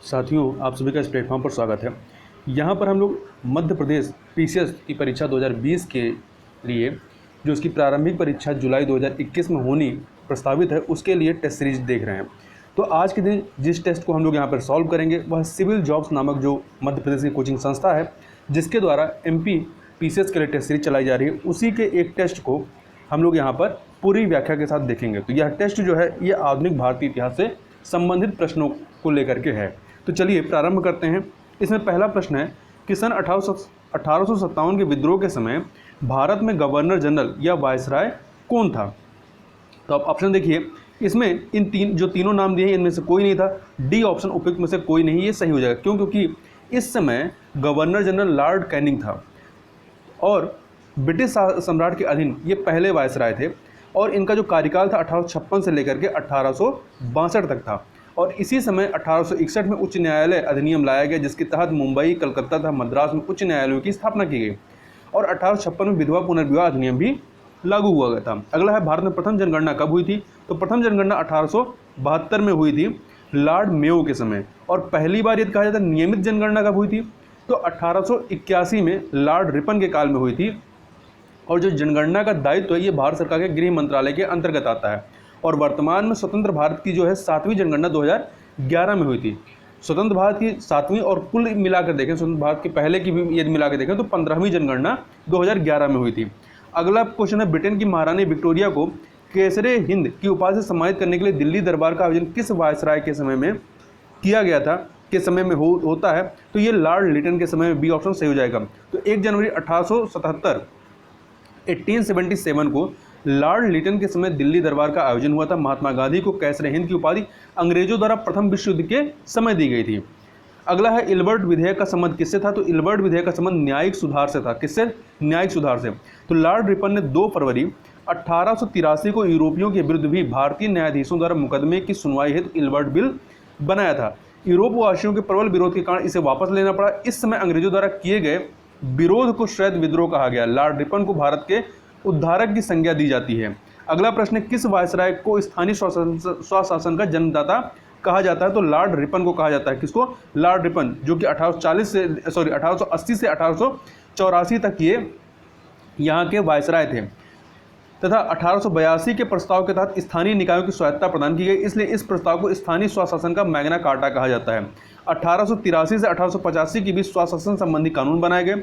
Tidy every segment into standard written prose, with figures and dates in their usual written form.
साथियों, आप सभी का इस प्लेटफॉर्म पर स्वागत है। यहाँ पर हम लोग मध्य प्रदेश पीसीएस की परीक्षा 2020 के लिए जो उसकी प्रारंभिक परीक्षा जुलाई 2021 में होनी प्रस्तावित है, उसके लिए टेस्ट सीरीज देख रहे हैं। तो आज के दिन जिस टेस्ट को हम लोग यहाँ पर सॉल्व करेंगे वह सिविल जॉब्स नामक जो मध्य प्रदेश की कोचिंग संस्था है, जिसके द्वारा एमपी पीसीएस के लिए टेस्ट सीरीज चलाई जा रही है, उसी के एक टेस्ट को हम लोग यहाँ पर पूरी व्याख्या के साथ देखेंगे। तो यह टेस्ट जो है ये आधुनिक भारतीय इतिहास से संबंधित प्रश्नों को लेकर के है। तो चलिए प्रारंभ करते हैं। इसमें पहला प्रश्न है कि सन 1857 के विद्रोह के समय भारत में गवर्नर जनरल या वायसराय कौन था। तो आप ऑप्शन देखिए, इसमें तीनों नाम दिए हैं, इनमें से कोई नहीं था। डी ऑप्शन उपयुक्त में से कोई नहीं, ये सही हो जाएगा। क्यों? क्योंकि इस समय गवर्नर जनरल लॉर्ड कैनिंग था और ब्रिटिश सम्राट के अधीन ये पहले वायसराय थे और इनका जो कार्यकाल था 1856 से लेकर के 1862 तक था। और इसी समय 1861 में उच्च न्यायालय अधिनियम लाया गया, जिसके तहत मुंबई, कलकत्ता तथा मद्रास में उच्च न्यायालयों की स्थापना की गई और 1856 में विधवा पुनर्विवाह अधिनियम भी लागू हुआ गया था। अगला है, भारत में प्रथम जनगणना कब हुई थी। तो प्रथम जनगणना 1872 में हुई थी लॉर्ड मेयो के समय। और पहली बार यदि कहा जाता है नियमित जनगणना कब हुई थी, तो 1881 में लॉर्ड रिपन के काल में हुई थी। और जो जनगणना का दायित्व है ये भारत सरकार के गृह मंत्रालय के अंतर्गत आता है। और वर्तमान में स्वतंत्र भारत की जो है 7वीं जनगणना 2011 में हुई थी। स्वतंत्र भारत की 7वीं और कुल मिलाकर देखें, स्वतंत्र भारत के पहले की भी यदि मिलाकर देखें तो 15वीं जनगणना 2011 में हुई थी। अगला क्वेश्चन है, ब्रिटेन की महारानी विक्टोरिया को केसरे हिंद की उपाधि से सम्मानित करने के लिए दिल्ली दरबार का आयोजन किस वायसराय के समय में किया गया था, के समय में होता है। तो ये लॉर्ड लिटन के समय में, बी ऑप्शन सही हो जाएगा। तो 1 जनवरी 1877 को लॉर्ड लिटन के समय दिल्ली दरबार का आयोजन हुआ था। महात्मा गांधी को कैसरे हिंद की उपाधि अंग्रेजों द्वारा प्रथम विश्व युद्ध के समय दी गई थी। अगला है, इल्बर्ट विधेयक का संबंध किससे था। तो इल्बर्ट विधेयक का संबंध न्यायिक सुधार से था। किससे? न्यायिक सुधार से। तो लॉर्ड रिपन ने 2 फरवरी 1883 को यूरोपियों के विरुद्ध भी भारतीय न्यायाधीशों द्वारा मुकदमे की सुनवाई हेतु इल्बर्ट बिल बनाया था। यूरोपवासियों के प्रबल विरोध के कारण इसे वापस लेना पड़ा। इस समय अंग्रेजों द्वारा किए गए विरोध को श्वेत विद्रोह कहा गया। लॉर्ड रिपन को भारत के उद्धारक की संज्ञा दी जाती है। अगला प्रश्न, किस वायसराय को स्थानीय स्वशासन का जन्मदाता कहा जाता है। तो लॉर्ड रिपन को कहा जाता है। किसको? लॉर्ड रिपन, जो कि 1880 से 1884 तक ये यहाँ के वायसराय थे तथा 1882 के प्रस्ताव के तहत स्थानीय निकायों की स्वायत्तता प्रदान की गई, इसलिए इस प्रस्ताव को स्थानीय स्वशासन का मैग्ना कार्टा कहा जाता है। 1883 से 1885 के बीच स्वशासन संबंधी कानून बनाए गए।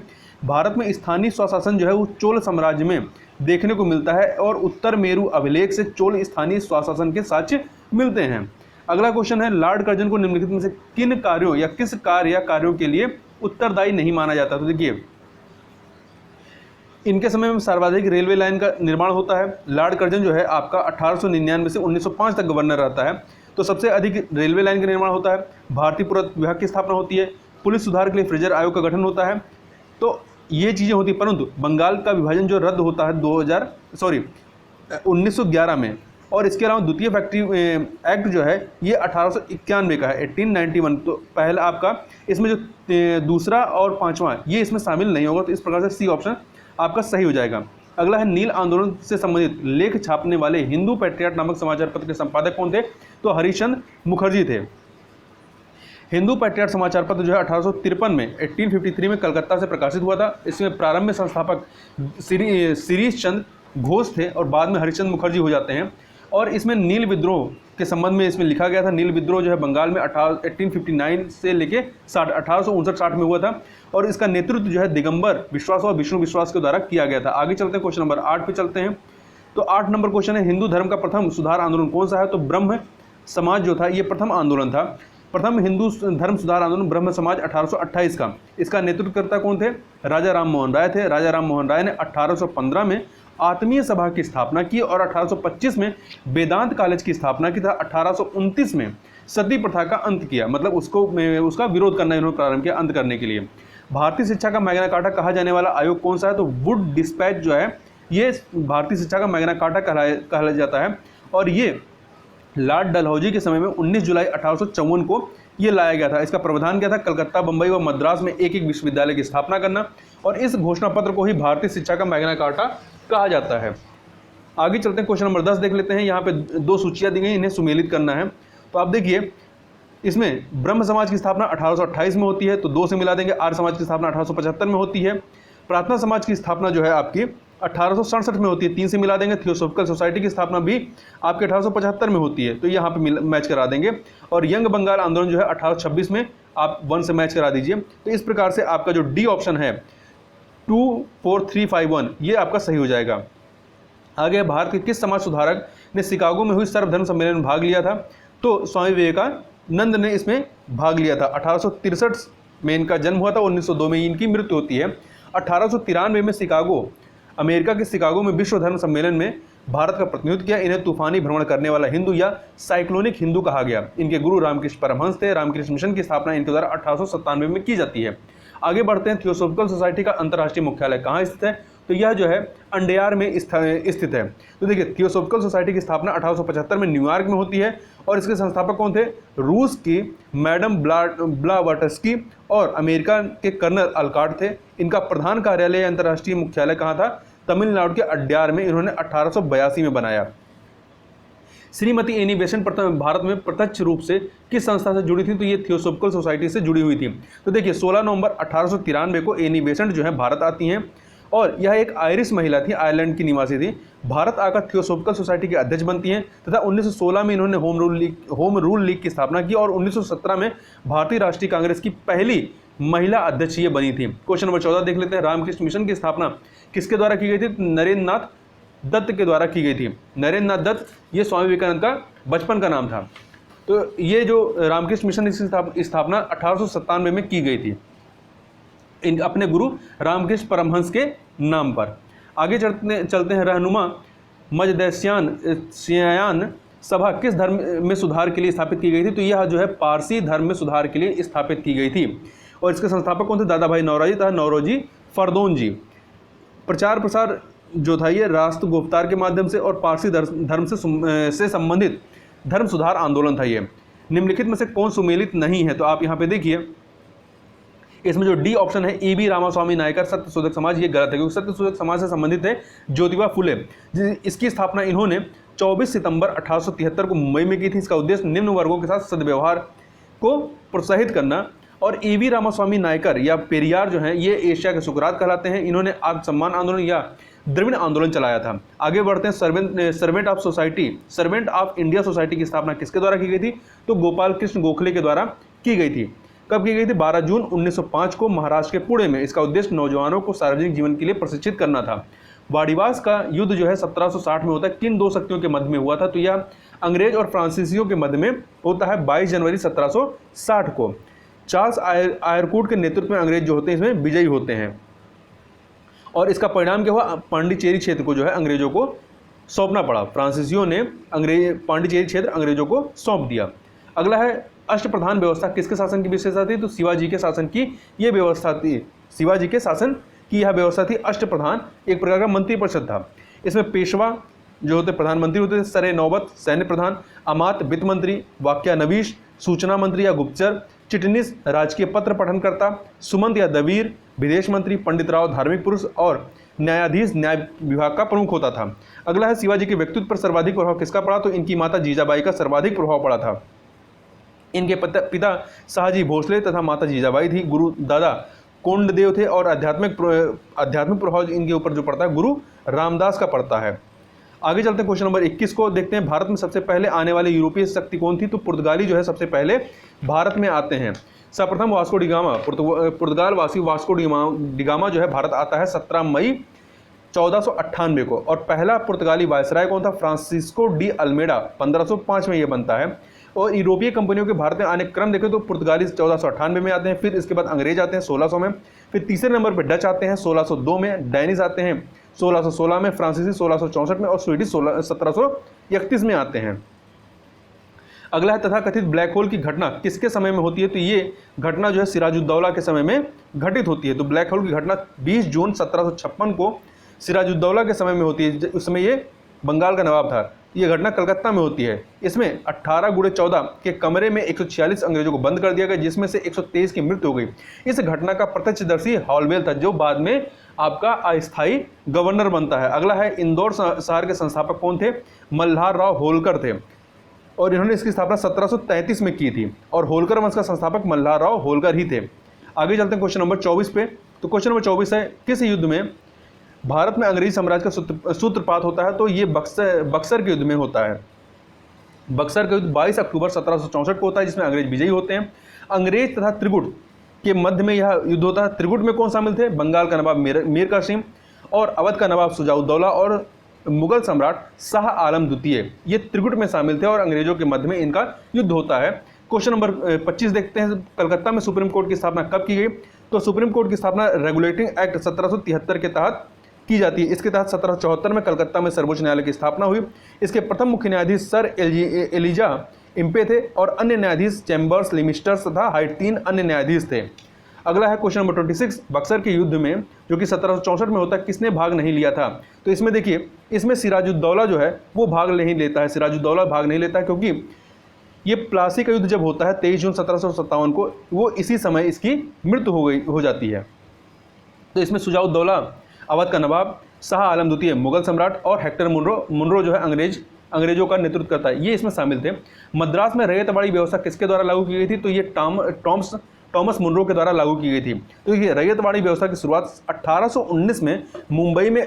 भारत में स्थानीय स्वशासन जो है वो चोल साम्राज्य में देखने को मिलता है और उत्तर मेरु अभिलेख से चोल स्थानीय स्वशासन के साक्ष्य मिलते हैं। अगला क्वेश्चन है, लॉर्ड कर्जन को निम्नलिखित में से किन कार्यों या किस कार्य या कार्यों के लिए उत्तरदायी नहीं माना जाता। तो देखिए, इनके समय में सर्वाधिक रेलवे लाइन का निर्माण होता है। लॉर्ड कर्जन जो है आपका 1899 से 1905 तक गवर्नर रहता है, तो सबसे अधिक रेलवे लाइन का निर्माण होता है। भारतीय पुरातत्व विभाग की स्थापना होती है। पुलिस सुधार के लिए फ्रेजर आयोग का गठन होता है। तो ये चीज़ें होती, परंतु बंगाल का विभाजन जो रद्द होता है 1911 में। और इसके अलावा द्वितीय फैक्ट्री एक्ट जो है ये 1891 का है, 1891। तो पहला आपका इसमें जो दूसरा और पांचवा ये इसमें शामिल नहीं होगा। तो इस प्रकार से सी ऑप्शन आपका सही हो जाएगा। अगला है, नील आंदोलन से संबंधित लेख छापने वाले हिंदू पैट्रियट नामक समाचार पत्र के संपादक कौन थे। तो हरिश्चंद्र मुखर्जी थे। हिंदू पैट्रियट समाचार पत्र जो है 1853 में 1853 में कलकत्ता से प्रकाशित हुआ था। इसमें प्रारंभ में संस्थापक शिरीष चंद्र घोष थे और बाद में हरिश्चंद्र मुखर्जी हो जाते हैं। और इसमें नील विद्रोह के संबंध में इसमें लिखा गया था। नील विद्रोह जो है बंगाल में 1859 से लेके 1859-60 में हुआ था और इसका नेतृत्व जो है दिगंबर विश्वास और विष्णु विश्वास के द्वारा किया गया था। आगे चलते हैं, क्वेश्चन नंबर 8 पे चलते हैं। तो 8 नंबर क्वेश्चन है, हिंदू धर्म का प्रथम सुधार आंदोलन कौन सा है। तो ब्रह्म समाज जो था ये प्रथम आंदोलन था। प्रथम हिंदू धर्म सुधार आंदोलन ब्रह्म समाज 1828 का। इसका नेतृत्वकर्ता कौन थे? राजा राम मोहन राय थे। राजा राम मोहन राय ने 1815 में आत्मीय सभा की स्थापना की और 1825 में वेदांत कॉलेज की स्थापना की था। 1829 में सती प्रथा का अंत किया, मतलब उसका विरोध करना इन्होंने प्रारंभ किया अंत करने के लिए। भारतीय शिक्षा का मैग्ना कार्टा कहा जाने वाला आयोग कौन सा है। तो वुड डिस्पैच जो है ये भारतीय शिक्षा का मैग्ना कार्टा कहा जाता है और ये लॉर्ड डलहौजी के समय में 19 जुलाई 1854 को ये लाया गया था। इसका प्रावधान क्या था? कलकत्ता, बंबई व मद्रास में एक एक विश्वविद्यालय की स्थापना करना और इस घोषणा पत्र को ही भारतीय शिक्षा का मैग्ना कार्टा कहा जाता है। आगे चलते हैं, क्वेश्चन नंबर 10 देख लेते हैं। यहाँ पे 2 सूचियाँ दी गई, इन्हें सुमेलित करना है। तो आप देखिए, इसमें ब्रह्म समाज की स्थापना 1828 में होती है, तो 2 से मिला देंगे। आर्य समाज की स्थापना 1875 में होती है। प्रार्थना समाज की स्थापना जो है आपकी 1867 में होती है, 3 से मिला देंगे। थियोसॉफिकल सोसाइटी की स्थापना भी आपके 1875 में होती है, तो यहाँ पे मैच करा देंगे। और यंग बंगाल आंदोलन जो है 1826 में, आप 1 से मैच करा दीजिए। तो इस प्रकार से आपका जो डी ऑप्शन है 24351 ये आपका सही हो जाएगा। आगे भारत के किस समाज सुधारक ने शिकागो में हुई सर्वधर्म सम्मेलन में भाग लिया था? तो स्वामी विवेकानंद ने इसमें भाग लिया था। 1863 में इनका जन्म हुआ था, 1902 में इनकी मृत्यु होती है। 1893 में शिकागो, अमेरिका के शिकागो में विश्व धर्म सम्मेलन में भारत का प्रतिनिधित्व किया। इन्हें तूफानी भ्रमण करने वाला हिंदू या साइक्लोनिक हिंदू कहा गया। इनके गुरु रामकृष्ण परमहंस थे। रामकृष्ण मिशन की स्थापना इनके द्वारा 1897 में की जाती है। आगे बढ़ते हैं। थियोसॉफिकल सोसाइटी का अंतर्राष्ट्रीय मुख्यालय कहाँ स्थित है? तो यह जो है अंडयार में स्थित है। तो देखिए, थियोसॉफिकल सोसाइटी की स्थापना 1875 में न्यूयॉर्क में होती है और इसके संस्थापक कौन थे? रूस की मैडम ब्लावटस्की और अमेरिका के कर्नल अल्काट थे। इनका प्रधान कार्यालय अंतर्राष्ट्रीय मुख्यालय कहाँ था? तमिलनाडु के अड्यार में इन्होंने 1882 में बनाया। श्रीमती एनी बेसेंट भारत में प्रत्यक्ष रूप से किस संस्था से जुड़ी थी? तो ये थियोसॉफिकल सोसाइटी से जुड़ी हुई थी। तो देखिए, 16 नवंबर 1893 को एनी बेसेंट जो है भारत आती हैं और यह एक आयरिश महिला थी, आयरलैंड की निवासी थी। भारत आकर थियोसॉफिकल सोसाइटी के अध्यक्ष बनती हैं तथा 1916 में इन्होंने होम रूल लीग की स्थापना की और 1917 में भारतीय राष्ट्रीय कांग्रेस की पहली महिला अध्यक्ष ये बनी थी। क्वेश्चन नंबर 14 देख लेते हैं। रामकृष्ण मिशन की स्थापना किसके द्वारा की गई थी? नरेंद्र नाथ दत्त के द्वारा की गई थी। नरेंद्र नाथ दत्त ये स्वामी विवेकानंद का बचपन का नाम था। तो ये जो रामकृष्ण मिशन की स्थापना 1897 में की गई थी अपने गुरु रामकृष्ण परमहंस के नाम पर। आगे चलते हैं। रहनुमा मजदस्यान सभा किस धर्म में सुधार के लिए स्थापित की गई थी? तो यह जो है पारसी धर्म में सुधार के लिए स्थापित की गई थी और इसके संस्थापक कौन थे? दादा भाई नौरोजी तथा नौरोजी फरदौन जी। प्रचार प्रसार जो था ये राष्ट्र गुप्तार के माध्यम से और पारसी धर्म से संबंधित धर्म सुधार आंदोलन था। ये निम्नलिखित में से कौन सुमेलित नहीं है? तो आप यहाँ पे देखिए, इसमें जो डी ऑप्शन है E.B. रामास्वामी नायकर सत्यशोधक समाज, ये गलत है क्योंकि सत्यशोधक समाज से संबंधित है ज्योतिबा फुले। इसकी स्थापना इन्होंने 24 सितंबर 1873 को मुंबई में की थी। इसका उद्देश्य निम्न वर्गों के साथ सद्व्यवहार को प्रोत्साहित करना। और E.B. रामास्वामी नायकर या पेरियार जो हैं ये एशिया के सुकरात कहलाते हैं। इन्होंने आत्मसम्मान आंदोलन या द्रविड़ आंदोलन चलाया था। आगे बढ़ते हैं। सर्वेंट ऑफ इंडिया सोसाइटी की स्थापना किसके द्वारा की गई थी? तो गोपाल कृष्ण गोखले के द्वारा की गई थी। कब की गई थी? 12 जून 1905 को महाराष्ट्र के पुणे में। इसका उद्देश्य नौजवानों को सार्वजनिक जीवन के लिए प्रशिक्षित करना था। वाड़ीवास का युद्ध जो है 1760 में होता है। किन दो शक्तियों के मध्य में हुआ था? तो यह अंग्रेज और फ्रांसीसियों के मध्य में होता है 22 जनवरी 1760 को। चार्ल्स आयरकूट के नेतृत्व में अंग्रेज जो होते हैं इसमें विजयी होते हैं और इसका परिणाम क्या हुआ? पांडिचेरी क्षेत्र को जो है अंग्रेजों को सौंपना पड़ा। फ्रांसीसियों ने पांडिचेरी क्षेत्र अंग्रेजों को सौंप दिया। अगला है अष्टप्रधान व्यवस्था किसके शासन की विशेषता थी? तो शिवाजी के शासन की ये व्यवस्था थी। शिवाजी के शासन की यह व्यवस्था थी। अष्टप्रधान एक प्रकार का मंत्रिपरिषद था। इसमें पेशवा जो होते प्रधानमंत्री होते थे, सरे नौबत सैन्य प्रधान, अमात वित्त मंत्री, वाक्यानवीश सूचना मंत्री या गुप्तचर, चिटनिस राजकीय पत्र पठनकर्ता, सुमंत या दवीर विदेश मंत्री, पंडित राव धार्मिक पुरुष और न्यायाधीश न्याय विभाग का प्रमुख होता था। अगला है शिवाजी के व्यक्तित्व पर सर्वाधिक प्रभाव किसका पड़ा? तो इनकी माता जीजाबाई का सर्वाधिक प्रभाव पड़ा था। इनके पिता शाहजी भोसले तथा माता जीजाबाई थी। गुरु दादा कोंडदेव थे और आध्यात्मिक प्रभाव इनके ऊपर जो पड़ता है गुरु रामदास का पड़ता है। आगे चलते हैं। क्वेश्चन नंबर 21 को देखते हैं। भारत में सबसे पहले आने वाले यूरोपीय शक्ति कौन थी? तो पुर्तगाली जो है सबसे पहले भारत में आते हैं। सर्वप्रथम वास्को डिगामा, पुर्तगाल वासी वास्को डिगामा जो है भारत आता है 17 मई 1498 को। और पहला पुर्तगाली वायसराय कौन था? फ्रांसिस्को डी अल्मेडा 1505 में ये बनता है। और यूरोपीय कंपनियों के भारत में आने क्रम देखें तो पुर्तगाली 1498 में आते हैं, फिर इसके बाद अंग्रेज आते हैं 1600 में, फिर तीसरे नंबर पर डच आते हैं 1602 में, डैनिश आते हैं 1616 में, फ्रांसीसी 1664 में और स्वीडिश 1731 में आते हैं। अगला है तथाकथित ब्लैक होल की घटना किसके समय में होती है? तो ये घटना जो है सिराजुद्दौला के समय में घटित होती है। तो ब्लैक होल की घटना 20 जून 1756 को सिराजुद्दौला के समय में होती है। उस समय ये बंगाल का नवाब था। ये घटना कलकत्ता में होती है। इसमें 18x14 के कमरे में 146 अंग्रेजों को बंद कर दिया गया, जिसमें से 123 की मृत्यु हो गई। इस घटना का प्रत्यक्षदर्शी हॉलवेल था, जो बाद में आपका अस्थायी गवर्नर बनता है। अगला है इंदौर शहर के संस्थापक कौन थे? मल्हार राव होलकर थे। और इन्होंने इसकी स्थापना 1733 में की थी और होलकर वंश का संस्थापक मल्हारराव होलकर ही थे। आगे चलते हैं क्वेश्चन नंबर 24 पे। तो क्वेश्चन नंबर 24 है, किस युद्ध में भारत में अंग्रेजी साम्राज्य का सूत्रपात होता है? तो ये बक्सर के युद्ध में होता है। बक्सर का युद्ध 22 अक्टूबर 1764 को होता है, जिसमें अंग्रेज विजयी होते हैं। अंग्रेज तथा त्रिगुट के मध्य में यह युद्ध होता है। त्रिगुट में कौन शामिल थे? बंगाल का नवाब मीर कासिम और अवध का नवाब शुजाउद्दौला और मुगल सम्राट शाह आलम द्वितीय, ये त्रिगुट में शामिल थे और अंग्रेजों के मध्य में इनका युद्ध होता है। क्वेश्चन नंबर 25 देखते हैं, कलकत्ता में सुप्रीम कोर्ट की स्थापना कब की गई? तो सुप्रीम कोर्ट की स्थापना रेगुलेटिंग एक्ट 1773 के तहत की जाती है। इसके तहत 1774 में कलकत्ता में सर्वोच्च न्यायालय की स्थापना हुई। इसके प्रथम मुख्य न्यायाधीश सर एलिजा इम्पे थे और अन्य न्यायाधीश चैम्बर्स, लिमिस्टर्स तथा हाइट 3 अन्य न्यायाधीश थे। अगला है क्वेश्चन नंबर 26, बक्सर के युद्ध में जो कि 1764 में होता है, किसने भाग नहीं लिया था? तो इसमें देखिए, इसमें सिराजुद्दौला जो है वो भाग नहीं लेता है। सिराजुद्दौला भाग नहीं लेता है क्योंकि ये प्लासी का युद्ध जब होता है 23 जून 1757 को, वो इसी समय इसकी मृत्यु हो जाती है। तो इसमें शुजाउद्दौला अवध का नवाब, शाह आलम द्वितीय मुगल सम्राट और हेक्टर मुनरो जो है अंग्रेजों का नेतृत्व करता है, ये इसमें शामिल थे। मद्रास में रैयतवाड़ी व्यवस्था किसके द्वारा लागू की गई थी? तो ये टॉमस मुनरो के द्वारा लागू की गई थी। तो ये रैयतवाड़ी व्यवस्था की शुरुआत 1819 में मुंबई में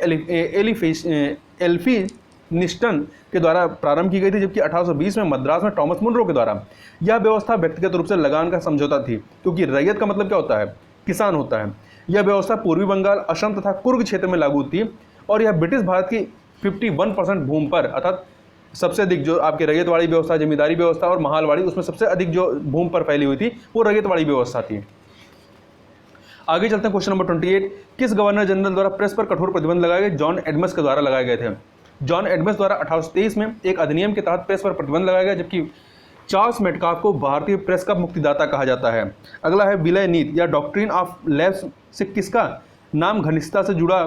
एल्फिनिस्टन के द्वारा प्रारंभ की गई थी, जबकि 1820 में मद्रास में टॉमस मुनरो के द्वारा। यह व्यवस्था व्यक्तिगत रूप से लगान का समझौता थी, क्योंकि रैयत का मतलब क्या होता है? किसान होता है। यह व्यवस्था पूर्वी बंगाल, असम तथा कुर्ग क्षेत्र में लागू थी और यह ब्रिटिश भारत की 51% भूमि पर, अर्थात सबसे अधिक जो आपके रैयतवाड़ी व्यवस्था, जमींदारी व्यवस्था और महालवाड़ी, उसमें सबसे अधिक जो भूमि पर फैली हुई थी वो रैयतवाड़ी व्यवस्था थी। आगे चलते हैं क्वेश्चन नंबर 28, किस गवर्नर जनरल द्वारा प्रेस पर कठोर प्रतिबंध लगाए गए? जॉन एडम्स के द्वारा लगाए गए थे। जॉन एडम्स द्वारा 1823 में एक अधिनियम के तहत प्रेस पर प्रतिबंध लगाया गया, जबकि चार्ल्स मेटकाफ को भारतीय प्रेस का मुक्तिदाता कहा जाता है। अगला है विलय नीति या डॉक्ट्रिन ऑफ लैप्स से किसका नाम घनिष्ठता से जुड़ा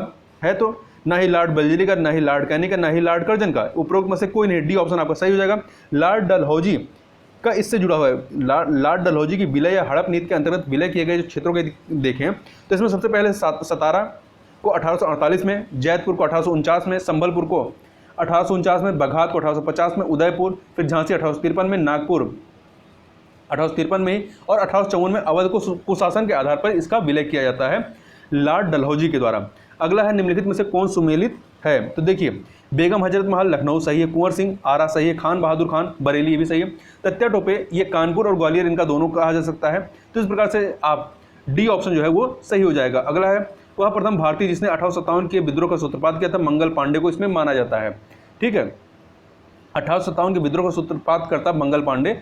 है? तो ना ही लॉर्ड बेल्जली का, ना ही लॉर्ड कैनी का, ना ही लॉर्ड कर्जन का, उपरोक्त में से कोई नहीं। डी ऑप्शन आपका सही हो जाएगा। लॉर्ड डलहौजी का इससे जुड़ा हुआ है। लॉर्ड डलहौजी की विलय या हड़प नीति के अंतर्गत विलय किए गए जो क्षेत्रों के देखें तो इसमें सबसे पहले सतारा को 1848 में, जैतपुर को 1849 में, संबलपुर को 1849 में, बघात को 1850 में, उदयपुर, फिर झांसी 1853 में, नागपुर 1853 में और 1854 में अवध को कुशासन के आधार पर इसका विलय किया जाता है लॉर्ड डलहौजी के द्वारा। अगला है निम्नलिखित में से कौन सुमेलित है? तो देखिए, बेगम हजरत महल लखनऊ सही है, कुंवर सिंह आरा सही है, खान बहादुर खान बरेली ये भी सही है, तत्या टोपे ये कानपुर और ग्वालियर इनका दोनों कहा जा सकता है। तो इस प्रकार से आप डी ऑप्शन जो है वो सही हो जाएगा। अगला है वह प्रथम भारतीय जिसने 1857 के विद्रोह का सूत्रपात किया था, मंगल पांडे को इसमें माना जाता है। ठीक है, 1857 के विद्रोह का सूत्रपात करता मंगल पांडे।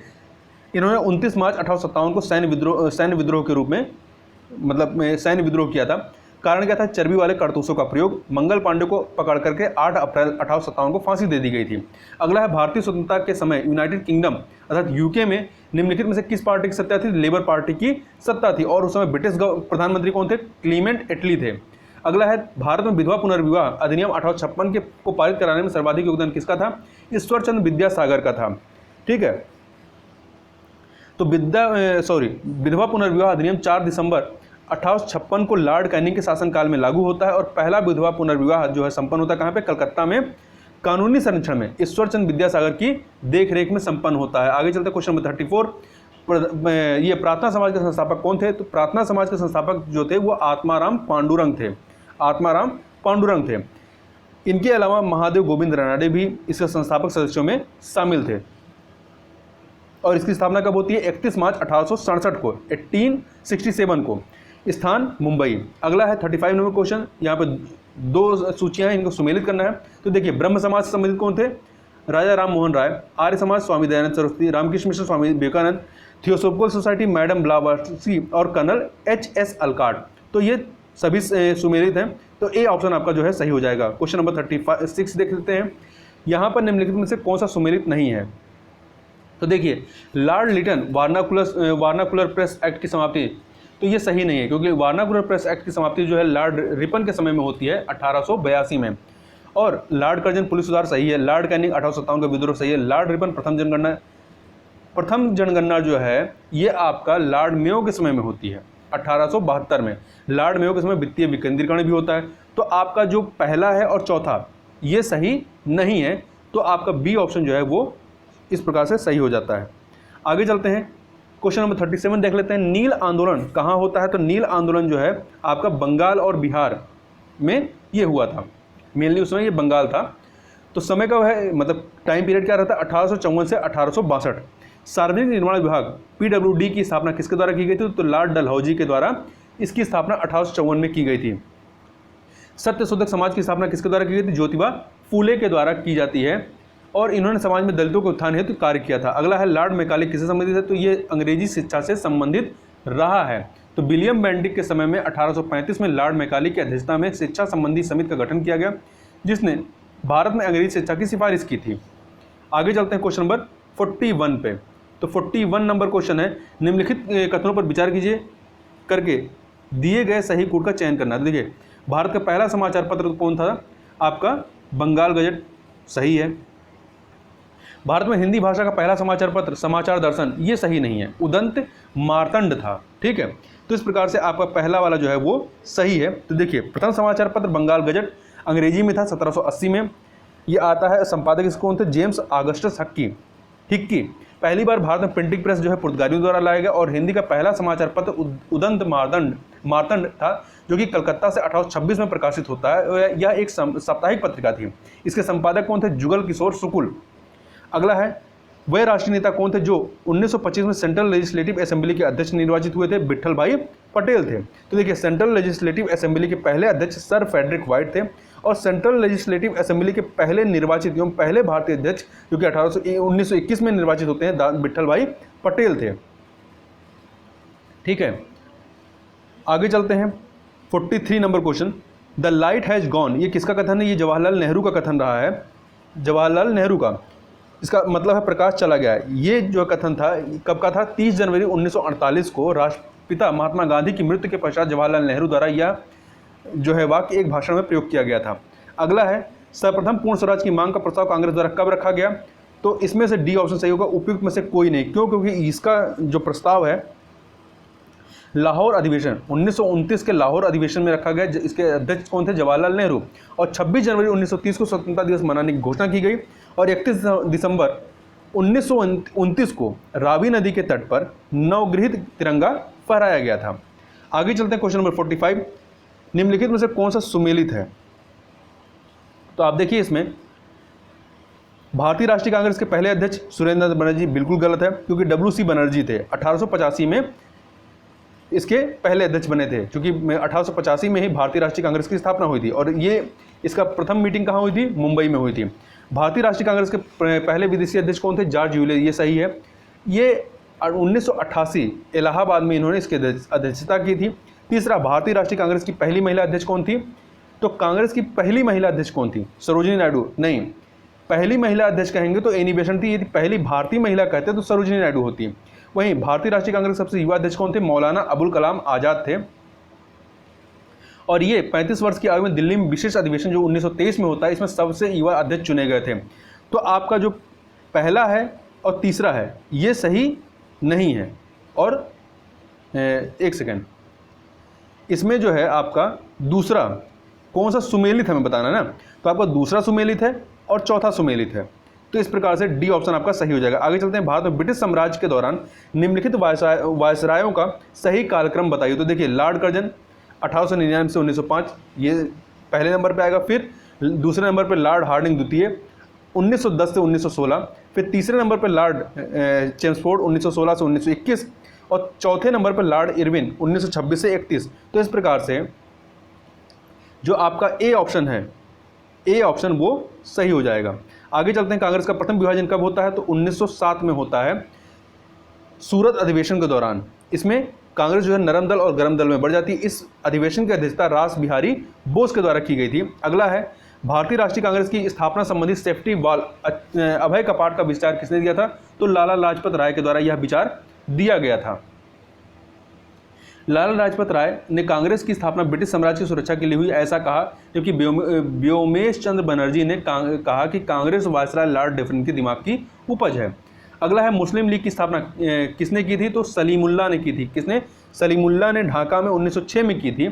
इन्होंने 29 मार्च 1857 को सैन्य विद्रोह के रूप में सैन्य विद्रोह किया था। कारण क्या था? चर्बी वाले कारतूसों का प्रयोग। मंगल पांडे को पकड़ करके 8 अप्रैल 1857 को फांसी दे दी गई थी। अगला है भारतीय स्वतंत्रता के समय यूनाइटेड किंगडम अर्थात यूके में निम्नलिखित में से किस पार्टी की सत्ता थी? लेबर पार्टी की सत्ता थी और उस समय ब्रिटिश प्रधानमंत्री कौन थे? क्लीमेंट एटली थे। अगला है भारत में विधवा पुनर्विवाह अधिनियम 1856 को पारित कराने में सर्वाधिक योगदान किसका था? ईश्वरचंद्र विद्यासागर का था। ठीक है, तो विधवा पुनर्विवाह अधिनियम 4 दिसंबर 1856 को लॉर्ड कैनिंग के शासनकाल में लागू होता है और पहला विधवा पुनर्विवाह जो है संपन्न होता है कहाँ पे? कलकत्ता में कानूनी संरक्षण में ईश्वरचंद्र विद्यासागर की देखरेख में संपन्न होता है। आगे चलते क्वेश्चन नंबर 34, ये प्रार्थना समाज के संस्थापक कौन थे? तो प्रार्थना समाज के संस्थापक जो थे वो आत्माराम पांडुरंग थे। आत्माराम पांडुरंग थे। इनके अलावा महादेव गोविंद रानडे भी इसके संस्थापक सदस्यों में शामिल थे और इसकी स्थापना कब होती है? 31 मार्च 1867 को, 1867 को। स्थान मुंबई। अगला है 35 नंबर क्वेश्चन। यहाँ पे 2 सूचियां हैं, इनको सुमेलित करना है। तो देखिए, ब्रह्म समाज से संबंधित कौन थे? राजा राम मोहन राय। आर्य समाज स्वामी दयानंद सरस्वती, रामकृष्ण मिश्र, Swami Vivekananda, theosophical society madam ब्लावर्सी और कर्नल H.S. अलकाट। तो ये सभी सुमेलित हैं, तो ए ऑप्शन आपका जो है सही हो जाएगा। क्वेश्चन नंबर 36 देख लेते हैं। यहाँ पर निम्नलिखित में से कौन सा सुमेलित नहीं है? तो देखिए, लॉर्ड लिटन वार्नाकुलर प्रेस एक्ट की समाप्ति, तो ये सही नहीं है क्योंकि वार्नाकुलर प्रेस एक्ट की समाप्ति जो है लॉर्ड रिपन के समय में होती है 1882 में। और लॉर्ड कर्जन पुलिस सुधार सही है, लॉर्ड कैनिंग 1857 का विद्रोह सही है, लॉर्ड रिपन प्रथम जनगणना जो है ये आपका लॉर्ड मेयो के समय में होती है 1872 में। लॉर्ड मेयो के समय वित्तीय विकेंद्रीकरण भी होता है। तो आपका जो पहला है और चौथा ये सही नहीं है, तो आपका बी ऑप्शन जो है वो इस प्रकार से सही हो जाता है। आगे चलते हैं, क्वेश्चन नंबर 37 देख लेते हैं। नील आंदोलन कहाँ होता है? तो नील आंदोलन जो है आपका बंगाल और बिहार में ये हुआ था, मेनली उस समय ये बंगाल था। तो समय का है मतलब टाइम पीरियड क्या रहता है? 1854 से 1862। सार्वजनिक निर्माण विभाग PWD की स्थापना किसके द्वारा की गई थी? तो लॉर्ड डलहौजी के द्वारा इसकी स्थापना 1854 में की गई थी। सत्यशोधक समाज की स्थापना किसके द्वारा की गई थी? ज्योतिबा फूले के द्वारा की जाती है और इन्होंने समाज में दलितों के उत्थान हेतु कार्य किया था। अगला है लॉर्ड मैकाले किससे संबंधित है? तो ये अंग्रेजी शिक्षा से संबंधित रहा है। तो विलियम बेंटिक के समय में 1835 में लॉर्ड मैकाले की अध्यक्षता में शिक्षा संबंधी समिति का गठन किया गया, जिसने भारत में अंग्रेजी शिक्षा की सिफारिश की थी। आगे चलते हैं क्वेश्चन नंबर 41 पे। तो 41 नंबर क्वेश्चन है, निम्नलिखित कथनों पर विचार कीजिए करके दिए गए सही कोड का चयन करना। देखिए, भारत का पहला समाचार पत्र कौन था? आपका बंगाल गजट, सही है। भारत में हिंदी भाषा का पहला समाचार पत्र समाचार दर्शन, ये सही नहीं है, उदंत मार्तंड था। ठीक है, तो इस प्रकार से आपका पहला वाला जो है वो सही है। तो देखिए, प्रथम समाचार पत्र बंगाल गजट अंग्रेजी में था 1780 में, ये आता है। संपादक इसको कौन थे? James Augustus Hickey. पहली बार भारत में प्रिंटिंग प्रेस जो है पुर्तगालियों द्वारा लाया गया और हिंदी का पहला समाचार पत्र उदंत मार्तंड था, जो कि कलकत्ता से 1826 में प्रकाशित होता है। यह एक साप्ताहिक पत्रिका थी। इसके संपादक कौन थे? जुगल किशोर शुक्ल। अगला है, वह राष्ट्रीय नेता कौन थे जो 1925 में सेंट्रल लेजिस्लेटिव असेंबली के अध्यक्ष निर्वाचित हुए थे? विट्ठल भाई पटेल थे। तो देखिए, सेंट्रल लेजिस्लेटिव असेंबली के पहले अध्यक्ष सर फ्रेडरिक व्हाइट थे और सेंट्रल लेजिस्लेटिव असेंबली के पहले निर्वाचित एवं पहले भारतीय अध्यक्ष जो कि 1921 में निर्वाचित होते हैं, विट्ठल भाई पटेल थे। ठीक है, आगे चलते हैं 43 number question. The light has gone, ये किसका कथन है? ये जवाहरलाल नेहरू का कथन रहा है, जवाहरलाल नेहरू का। इसका मतलब है प्रकाश चला गया है। ये जो कथन था कब का था? 30 जनवरी 1948 को राष्ट्रपिता महात्मा गांधी की मृत्यु के पश्चात जवाहरलाल नेहरू द्वारा यह जो है वाक्य एक भाषण में प्रयोग किया गया था। अगला है, सर्वप्रथम पूर्ण स्वराज की मांग का प्रस्ताव कांग्रेस द्वारा कब रखा गया? तो इसमें से डी ऑप्शन सही होगा, उपयुक्त में से कोई नहीं। क्यों? क्योंकि इसका जो प्रस्ताव है लाहौर अधिवेशन 1929 के लाहौर अधिवेशन में रखा गया। इसके अध्यक्ष कौन थे? जवाहरलाल नेहरू। और 26 जनवरी 1930 को स्वतंत्रता दिवस मनाने की घोषणा की गई और 31 दिसंबर 1929 को रावी नदी के तट पर नवगृहित तिरंगा फहराया गया था। आगे चलते हैं क्वेश्चन नंबर 45। निम्नलिखित में से कौन सा सुमेलित है? तो आप देखिए, इसमें भारतीय राष्ट्रीय कांग्रेस के पहले अध्यक्ष सुरेंद्र नाथ बनर्जी बिल्कुल गलत है, क्योंकि WC बनर्जी थे। 1885 में इसके पहले अध्यक्ष बने थे, क्योंकि 1885 में ही भारतीय राष्ट्रीय कांग्रेस की स्थापना हुई थी और ये इसका प्रथम मीटिंग कहाँ हुई थी? मुंबई में हुई थी। भारतीय राष्ट्रीय कांग्रेस के पहले विदेशी अध्यक्ष कौन थे? जॉर्ज यूले, ये सही है। ये 1988 इलाहाबाद में इन्होंने इसकी अध्यक्षता की थी। तीसरा, भारतीय राष्ट्रीय कांग्रेस की पहली महिला अध्यक्ष कौन थी? तो कांग्रेस की पहली महिला अध्यक्ष कौन थी? सरोजिनी नायडू नहीं, पहली महिला अध्यक्ष कहेंगे तो एनी बेसेंट थी। यदि पहली भारतीय महिला कहते तो सरोजिनी नायडू होती। वहीं भारतीय राष्ट्रीय कांग्रेस सबसे युवा अध्यक्ष कौन थे? मौलाना अबुल कलाम आजाद थे। और ये 35 वर्ष की आयु में दिल्ली में विशेष अधिवेशन जो 1923 में होता है, इसमें सबसे युवा अध्यक्ष चुने गए थे। तो आपका जो पहला है और तीसरा है ये सही नहीं है। और एक सेकेंड, इसमें जो है आपका दूसरा कौन सा सुमेलित हमें बताना ना, तो आपका दूसरा सुमेलित है और चौथा सुमेलित है। तो इस प्रकार से डी ऑप्शन आपका सही हो जाएगा। आगे चलते हैं, भारत में ब्रिटिश साम्राज्य के दौरान निम्नलिखित वायसरायों का सही कालक्रम बताइए। तो देखिए, लॉर्ड कर्जन 1899 से 1905 ये पहले नंबर पे आएगा। फिर दूसरे नंबर पे लॉर्ड हार्डिंग द्वितीय 1910 से 1916। फिर तीसरे नंबर पे लॉर्ड चेम्सफोर्ड 1916 से 1921 और चौथे नंबर पे लॉर्ड इरविन 1926 से 31। तो इस प्रकार से जो आपका ए ऑप्शन है, ए ऑप्शन वो सही हो जाएगा। आगे चलते हैं, कांग्रेस का प्रथम विभाजन कब होता है? तो 1907 में होता है, सूरत अधिवेशन के दौरान। इसमें कांग्रेस जो है नरम दल और गरम दल में बढ़ जाती है। इस अधिवेशन की अध्यक्षता रास बिहारी बोस के द्वारा की गई थी। अगला है, भारतीय राष्ट्रीय कांग्रेस की स्थापना संबंधी सेफ्टी वॉल अभय कपाट का विचार किसने दिया था? तो लाला लाजपत राय के द्वारा यह विचार दिया गया था। लाला लाजपत राय ने कांग्रेस की स्थापना ब्रिटिश साम्राज्य की सुरक्षा के लिए हुई, ऐसा कहा, जबकि व्योमेश चंद्र बनर्जी ने कहा कि कांग्रेस वायसराय लॉर्ड डेफिन के दिमाग की उपज है। अगला है, मुस्लिम लीग की स्थापना किसने की थी? तो सलीमुल्लाह ने की थी। किसने? सलीमुल्लाह ने ढाका में 1906 में की थी।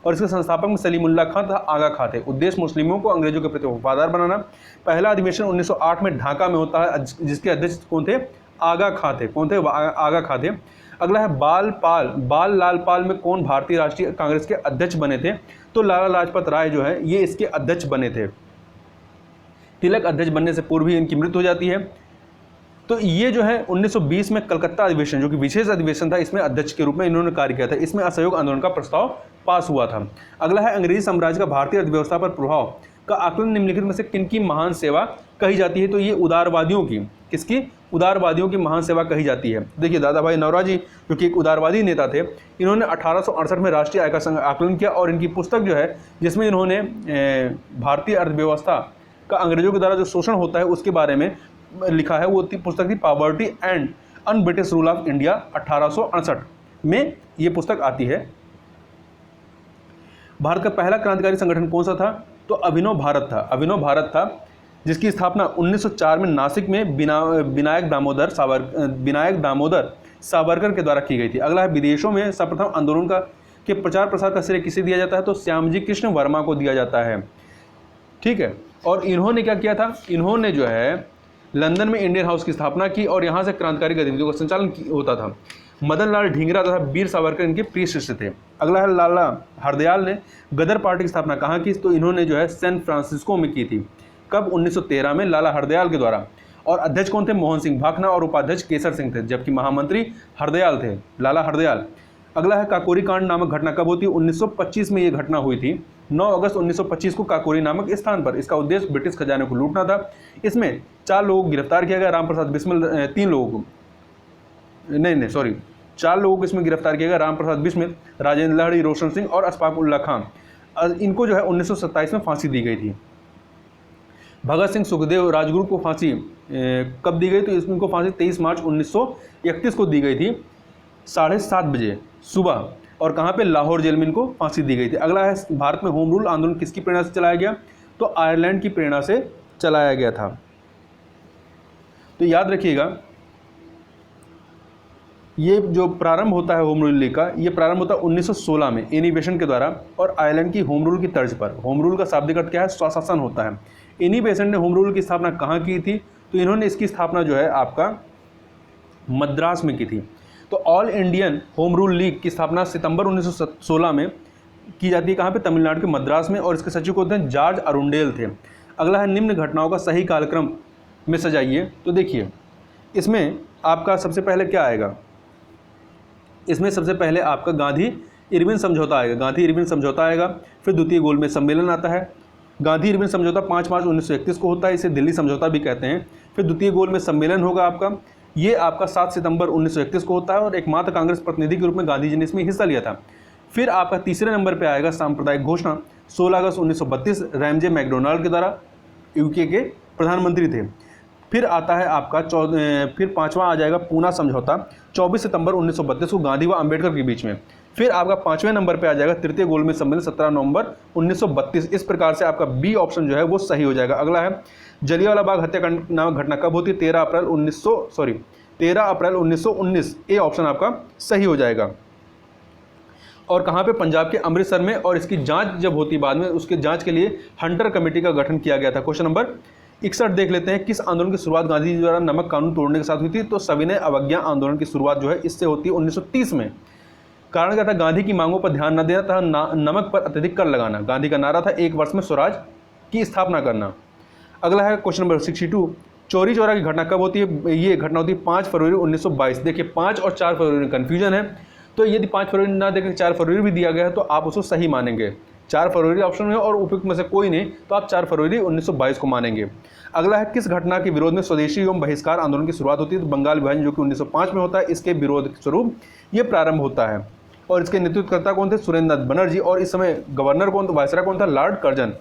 और इसके संस्थापक में सलीमुल्लाह खां तथा आगा खां थे। उद्देश्य मुस्लिमों को अंग्रेजों के प्रति वफादार बनाना। पहला अधिवेशन 1908 में ढाका में होता है, जिसके अध्यक्ष कौन थे? आगा खां थे। कौन थे? आगा खां थे। अगला है बाल लाल पाल में कौन भारतीय राष्ट्रीय कांग्रेस के अध्यक्ष बने थे? तो लाला लाजपत राय जो है ये इसके अध्यक्ष बने थे। तिलक अध्यक्ष बनने से पूर्व ही इनकी मृत्यु हो जाती है। तो ये जो है 1920 में कलकत्ता अधिवेशन, जो कि विशेष अधिवेशन था, इसमें अध्यक्ष के रूप में इन्होंने कार्य किया था। इसमें असहयोग आंदोलन का प्रस्ताव पास हुआ था। अगला है अंग्रेजी साम्राज्य का भारतीय अर्थव्यवस्था पर प्रभाव का आकलन निम्नलिखित में से किनकी महान सेवा कही जाती है? तो ये उदारवादियों की, किसकी? उदारवादियों की महान सेवा कही जाती है। देखिए दादा भाई नौरोजी जो कि एक उदारवादी नेता थे, इन्होंने 1868 में राष्ट्रीय आय का आकलन किया और इनकी पुस्तक जो है जिसमें इन्होंने भारतीय अर्थव्यवस्था का अंग्रेजों के द्वारा जो शोषण होता है उसके बारे में लिखा है, वो पुस्तक थी poverty and un British rule of India. 1868 में ये पुस्तक आती है। भारत का पहला क्रांतिकारी संगठन कौन सा था? तो अभिनव भारत था। अभिनव भारत था, जिसकी स्थापना 1904 में नासिक में विनायक दामोदर सावरकर के द्वारा की गई थी। अगला है विदेशों में सर्वप्रथम आंदोलन के प्रचार प्रसार का श्रेय किसे दिया जाता है? तो श्यामजी कृष्ण वर्मा को दिया जाता है। ठीक है। और इन्होंने क्या किया था? इन्होंने जो है लंदन में इंडियन हाउस की स्थापना की और यहाँ से क्रांतिकारी गतिविधियों का संचालन होता था। मदन लाल ढींगरा तथा वीर सावरकर इनके प्रिय शिष्य थे। अगला है लाला हरदयाल ने गदर पार्टी की स्थापना कहाँ की? तो इन्होंने जो है सैन फ्रांसिस्को में की थी। कब? 1913 में लाला हरदयाल के द्वारा। और अध्यक्ष कौन थे? मोहन सिंह भाखना और उपाध्यक्ष केसर सिंह थे, जबकि महामंत्री हरदयाल थे, लाला हरदयाल। अगला है काकोरी कांड नामक घटना कब होती है? 1925 में ये घटना हुई थी, 9 अगस्त 1925 को काकोरी नामक स्थान पर। इसका उद्देश्य ब्रिटिश खजाने को लूटना था। इसमें 4 लोगों को गिरफ्तार किया गया, रामप्रसाद बिस्मिल 3 लोगों को, नहीं सॉरी 4 लोगों को इसमें गिरफ्तार किया गया, रामप्रसाद बिस्मिल, राजेंद्र लाहिड़ी, रोशन सिंह और अशफाक उल्लाह खां। इनको जो है 1927 में फांसी दी गई थी। भगत सिंह, सुखदेव, राजगुरु को फांसी कब दी गई? तो इनको फांसी 23 मार्च 1931 को दी गई थी, 7:30 बजे सुबह। और कहाँ पे? लाहौर जेल में इनको फांसी दी गई थी। अगला है भारत में होम रूल आंदोलन किसकी प्रेरणा से चलाया गया? तो आयरलैंड की प्रेरणा से चलाया गया था। तो याद रखिएगा, ये जो प्रारंभ होता है होम रूल लीग का, ये प्रारंभ होता है 1916 में एनिबेशन के द्वारा और आयरलैंड की होम रूल की तर्ज पर। होम रूल का शाब्दिक अर्थ क्या है? स्वशासन होता है। एनिबेशन ने होम रूल की स्थापना कहाँ की थी? तो इन्होंने इसकी स्थापना जो है आपका मद्रास में की थी। तो all Indian home rule league की स्थापना सितंबर 1916 में की जाती है। कहाँ पे? तमिलनाडु के मद्रास में। और इसके सचिव को थे जॉर्ज अरुंडेल थे। अगला है निम्न घटनाओं का सही कालक्रम में सजाइए। तो देखिए इसमें आपका सबसे पहले क्या आएगा? इसमें सबसे पहले आपका गांधी इरविन समझौता आएगा। गांधी इरविन समझौता आएगा। फिर द्वितीय गोलमेज सम्मेलन आता है। गांधी इरविन समझौता 5 मार्च 1931 को होता है, इसे दिल्ली समझौता भी कहते हैं। फिर द्वितीय गोलमेज सम्मेलन होगा आपका, ये आपका 7 सितंबर 1931 को होता है और एकमात्र कांग्रेस प्रतिनिधि के रूप में गांधी जी ने इसमें हिस्सा लिया था। फिर आपका तीसरे नंबर पे आएगा सांप्रदायिक घोषणा, 16 अगस्त 1932 रैमजे मैकडोनाल्ड के द्वारा, यूके के प्रधानमंत्री थे। फिर आता है आपका फिर 5वां आ जाएगा पूना समझौता, 24 सितंबर 1932 को गांधी व अंबेडकर के बीच में। फिर आपका 5वें नंबर पे आ जाएगा तृतीय गोलमेज सम्मेलन 17 नवंबर 1932। इस प्रकार से आपका बी ऑप्शन जो है वो सही हो जाएगा। अगला है जलियांवाला बाग हत्याकांड नामक घटना कब होती है? 13 अप्रैल 1919। ए ऑप्शन आपका सही हो जाएगा। और कहाँ पे? पंजाब के अमृतसर में। और इसकी जांच जब होती बाद में, उसके जांच के लिए हंटर कमेटी का गठन किया गया था। क्वेश्चन नंबर 61 देख लेते हैं। किस आंदोलन की शुरुआत गांधी जी द्वारा नमक कानून तोड़ने के साथ हुई थी? तो सविनय अवज्ञा आंदोलन की शुरुआत जो है इससे होती है 1930 में। कारण क्या था? गांधी की मांगों पर ध्यान न देना था, नमक पर अत्यधिक कर लगाना। गांधी का नारा था 1 वर्ष में स्वराज की स्थापना करना। अगला है क्वेश्चन नंबर 62, चौरी चौरा की घटना कब होती है? ये घटना होती है 5 फरवरी 1922। देखिए 5 और 4 फरवरी में कन्फ्यूजन है, तो यदि 5 फरवरी ना देकर 4 फरवरी भी दिया गया है तो आप उसको सही मानेंगे। 4 फरवरी ऑप्शन में और उपयुक्त में से कोई नहीं, तो आप 4 फरवरी 1922 को मानेंगे। अगला है किस घटना के विरोध में स्वदेशी एवं बहिष्कार आंदोलन की शुरुआत होती है? तो बंगाल विभाजन जो कि 1905 में होता है, इसके विरोध स्वरूप ये प्रारंभ होता है। और इसके नेतृत्वकर्ता कौन थे? सुरेंद्र नाथ बनर्जी। और इस समय गवर्नर कौन था? वायसराय कौन था? Lord Curzon.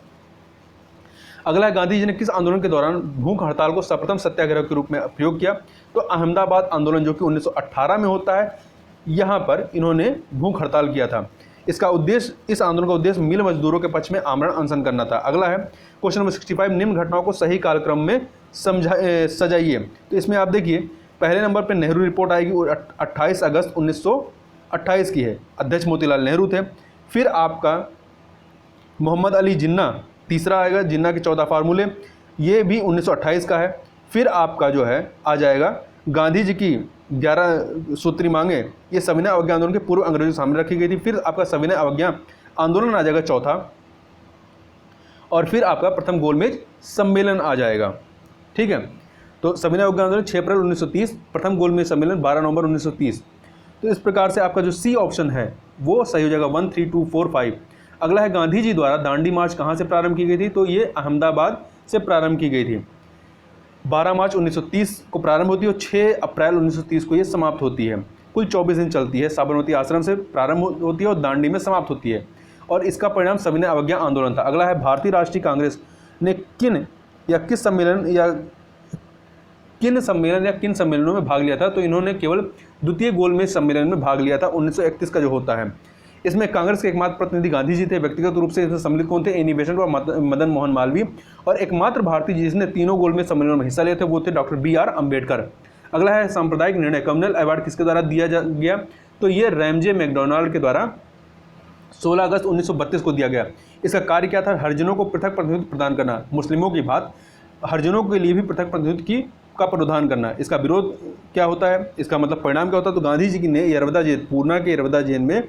अगला है गांधी जी ने किस आंदोलन के दौरान भूख हड़ताल को सर्वप्रथम सत्याग्रह के रूप में प्रयोग किया? तो अहमदाबाद आंदोलन जो कि 1918 में होता है, यहाँ पर इन्होंने भूख हड़ताल किया था। इसका उद्देश्य, इस आंदोलन का उद्देश्य मिल मजदूरों के पक्ष में आमरण अनशन करना था। अगला है क्वेश्चन नंबर 65, निम्न घटनाओं को सही कालक्रम में सजाइए। तो इसमें आप देखिए पहले नंबर पर नेहरू रिपोर्ट आएगी, 28 अगस्त 1928 की है, अध्यक्ष मोतीलाल नेहरू थे। फिर आपका मोहम्मद अली जिन्ना तीसरा आएगा, जिन्ना के 14 फार्मूले, ये भी 1928 का है। फिर आपका जो है आ जाएगा गांधी जी की 11 सूत्री मांगे, ये सविनय अवज्ञा आंदोलन के पूर्व अंग्रेजों के सामने रखी गई थी। फिर आपका सविनय अवज्ञा आंदोलन आ जाएगा चौथा, और फिर आपका प्रथम गोलमेज सम्मेलन आ जाएगा। ठीक है, तो सविनय अवज्ञा आंदोलन 6 अप्रैल 1930, प्रथम गोलमेज सम्मेलन 12 नवंबर 1930। तो इस प्रकार से आपका जो सी ऑप्शन है वो सही हो जाएगा 1, 3, 2, 4, 5। अगला है गांधी जी द्वारा दांडी मार्च कहाँ से प्रारंभ की गई थी, तो ये अहमदाबाद से प्रारंभ की गई थी। 12 मार्च 1930 को प्रारंभ होती है और 6 अप्रैल 1930 को ये समाप्त होती है। कुल 24 दिन चलती है। साबरमती आश्रम से प्रारंभ होती है और दांडी में समाप्त होती है, और इसका परिणाम सविनय अवज्ञा आंदोलन था। अगला है भारतीय राष्ट्रीय कांग्रेस ने किन सम्मेलनों में भाग लिया था, तो इन्होंने केवल द्वितीय गोलमेज सम्मेलन में भाग लिया था 1931 का जो होता है। इसमें कांग्रेस के एकमात्र प्रतिनिधि गांधी जी थे। व्यक्तिगत रूप से इसमें सम्मिलित कौन थे, एनी बेसेंट और मदन मोहन मालवीय, और एकमात्र भारतीय जिसने तीनों गोलमेज सम्मेलनों में हिस्सा लिए थे वो थे डॉक्टर BR अम्बेडकर। अगला है सांप्रदायिक निर्णय कम्युनल अवार्ड किसके द्वारा दिया गया, तो ये रैमजे मैकडोनाल्ड के द्वारा 16 अगस्त 1932 को दिया गया। इसका कार्य क्या था, हरिजनों को पृथक प्रतिनिधित्व प्रदान करना, मुस्लिमों की बात हरिजनों के लिए भी पृथक प्रतिनिधित्व का प्रावधान करना। इसका विरोध क्या होता है, इसका मतलब परिणाम क्या होता है, तो गांधी जी ने पूना के यरवदा जेल में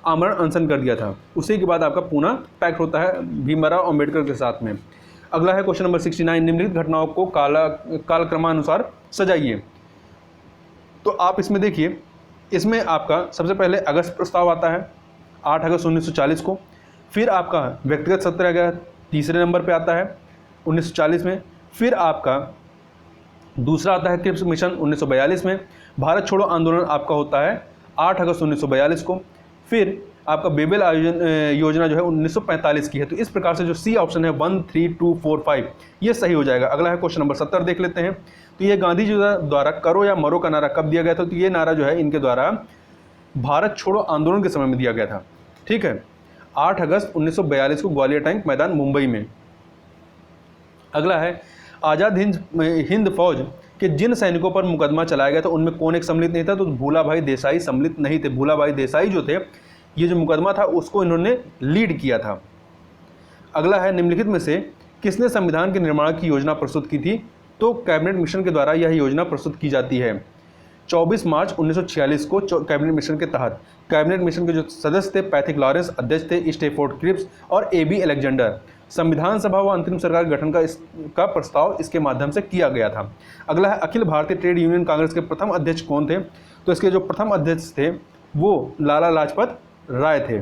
आमरण अनशन कर दिया था। उसी के बाद आपका पूना पैक्ट होता है भीमराव अम्बेडकर के साथ में। अगला है क्वेश्चन नंबर 69, निम्नलिखित घटनाओं को कालक्रमानुसार सजाइए। तो आप इसमें देखिए, इसमें आपका सबसे पहले अगस्त प्रस्ताव आता है 8 अगस्त 1940 को। फिर आपका व्यक्तिगत सत्याग्रह तीसरे नंबर पे आता है 1940 में। फिर आपका दूसरा आता है क्रिप्स मिशन 1942 में। भारत छोड़ो आंदोलन आपका होता है 8 अगस्त 1942 को। फिर आपका बेबेल योजना जो है 1945 की है। तो इस प्रकार से जो सी ऑप्शन है 1, 3, 2, 4, 5 ये सही हो जाएगा। अगला है क्वेश्चन नंबर 70 देख लेते हैं। तो ये गांधी जी द्वारा करो या मरो का नारा कब दिया गया था, तो ये नारा जो है इनके द्वारा भारत छोड़ो आंदोलन के समय में दिया गया था। ठीक है, 8 अगस्त 1942 को ग्वालियर टैंक मैदान मुंबई में। अगला है आज़ाद हिंद फौज के जिन सैनिकों पर मुकदमा चलाया गया था उनमें कौन एक सम्मिलित नहीं था, तो भूलाभाई देसाई सम्मिलित नहीं थे। भूलाभाई देसाई जो थे, ये जो मुकदमा था उसको इन्होंने लीड किया था। अगला है निम्नलिखित में से किसने संविधान के निर्माण की योजना प्रस्तुत की थी, तो कैबिनेट मिशन के द्वारा यह योजना प्रस्तुत की जाती है। 24 मार्च 1946 को कैबिनेट मिशन के तहत, कैबिनेट मिशन के जो सदस्य थे पैथिक लॉरेंस अध्यक्ष थे, स्टेफोर्ड क्रिप्स और AB अलेक्जेंडर। संविधान सभा व अंतरिम सरकार गठन का प्रस्ताव इसके माध्यम से किया गया था। अगला है अखिल भारतीय ट्रेड यूनियन कांग्रेस के प्रथम अध्यक्ष कौन थे, तो इसके जो प्रथम अध्यक्ष थे वो लाला लाजपत राय थे।